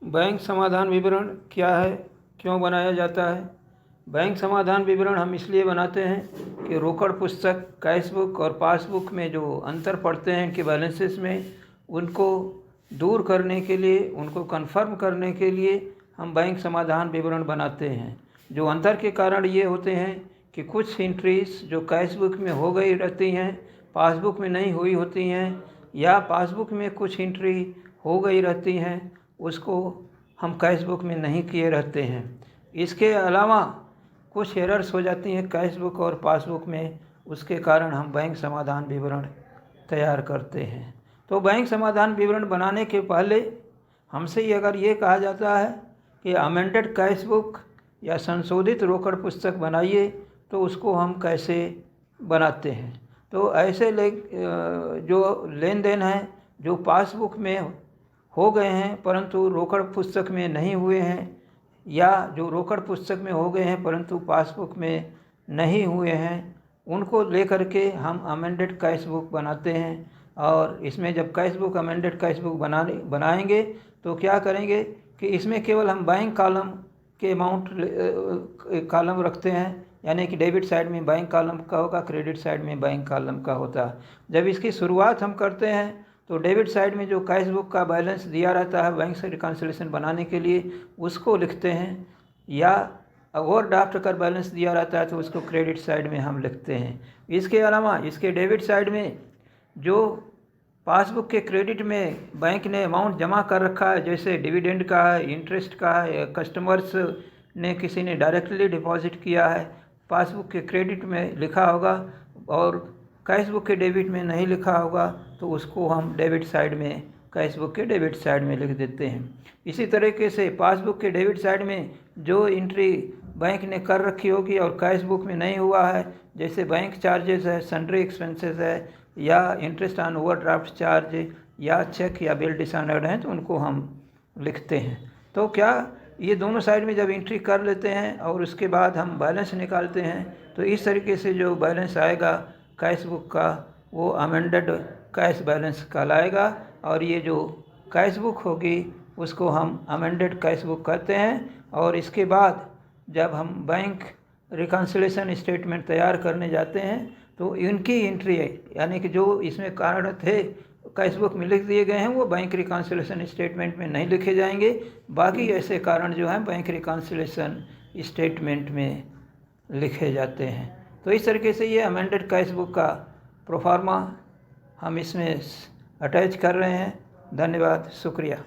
Bank समाधान विवरण क्या है, क्यों बनाया जाता है? बैंक समाधान विवरण हम इसलिए बनाते हैं कि रोकड़ पुस्तक, कैश बुक और पासबुक में जो अंतर पड़ते हैं कि बैलेंसेस में, उनको दूर करने के लिए, उनको कंफर्म करने के लिए हम बैंक समाधान विवरण बनाते हैं। जो अंतर के कारण ये होते हैं कि कुछ एंट्रीज जो कैश बुक में हो गई रहती हैं, पासबुक में नहीं हुई होती हैं, या पासबुक में कुछ एंट्री हो गई रहती हैं, उसको हम कैश बुक में नहीं किए रहते हैं। इसके अलावा कुछ एरर्स हो जाती हैं कैश बुक और पासबुक में, उसके कारण हम बैंक समाधान विवरण तैयार करते हैं। तो बैंक समाधान विवरण बनाने के पहले हमसे अगर ये कहा जाता है कि अमेंडेड कैश बुक या संशोधित रोकड़ पुस्तक बनाइए, तो उसको हम कैसे बनाते हैं? तो ऐसे जो लेन देन हैं जो पासबुक में हो गए हैं परंतु रोकड़ पुस्तक में नहीं हुए हैं, या जो रोकड़ पुस्तक में हो गए हैं परंतु पासबुक में नहीं हुए हैं, उनको लेकर के हम अमेंडेड कैश बुक बनाते हैं। और इसमें जब cash book, amended cash book बनाएंगे तो क्या करेंगे कि इसमें केवल हम बैंक कॉलम के अमाउंट कॉलम रखते हैं, यानी कि डेबिट साइड में बैंक कॉलम का होगा, क्रेडिट साइड में बैंक कॉलम का होता है। जब इसकी शुरुआत हम करते हैं तो डेबिट साइड में जो कैश बुक का बैलेंस दिया रहता है बैंक से रिकन्सिलिएशन बनाने के लिए, उसको लिखते हैं, या ओवरड्राफ्ट का बैलेंस दिया रहता है तो उसको क्रेडिट साइड में हम लिखते हैं। इसके अलावा इसके डेबिट साइड में जो पासबुक के क्रेडिट में बैंक ने अमाउंट जमा कर रखा है, जैसे डिविडेंड का है, इंटरेस्ट का है, या कस्टमर्स ने किसी ने डायरेक्टली डिपॉजिट किया है, पासबुक के क्रेडिट में लिखा होगा और कैश बुक के डेबिट में नहीं लिखा होगा, तो उसको हम डेबिट साइड में, कैश बुक के डेबिट साइड में लिख देते हैं। इसी तरीके से पासबुक के डेबिट साइड में जो एंट्री बैंक ने कर रखी होगी और कैश बुक में नहीं हुआ है, जैसे बैंक चार्जेस है, सन्ड्री एक्सपेंसेस है, या इंटरेस्ट ऑन ओवरड्राफ्ट चार्ज, या चेक या बिल डिसऑनर्ड हैं, तो उनको हम लिखते हैं। तो क्या ये दोनों साइड में जब एंट्री कर लेते हैं और उसके बाद हम बैलेंस निकालते हैं, तो इस तरीके से जो बैलेंस आएगा कैश बुक का, वो अमेंडेड कैश बैलेंस कहलाएगा। और ये जो कैश बुक होगी उसको हम अमेंडेड कैश बुक कहते हैं। और इसके बाद जब हम बैंक रिकन्सिलिएशन स्टेटमेंट तैयार करने जाते हैं तो इनकी एंट्री है, यानी कि जो इसमें कारण थे कैश बुक में लिख दिए गए हैं, वो बैंक रिकन्सिलिएशन स्टेटमेंट में नहीं लिखे जाएंगे। बाकी ऐसे कारण जो हैं बैंक रिकन्सिलिएशन स्टेटमेंट में लिखे जाते हैं। तो इस तरीके से ये अमेंडेड कैश बुक का प्रोफार्मा हम इसमें अटैच कर रहे हैं। धन्यवाद, शुक्रिया।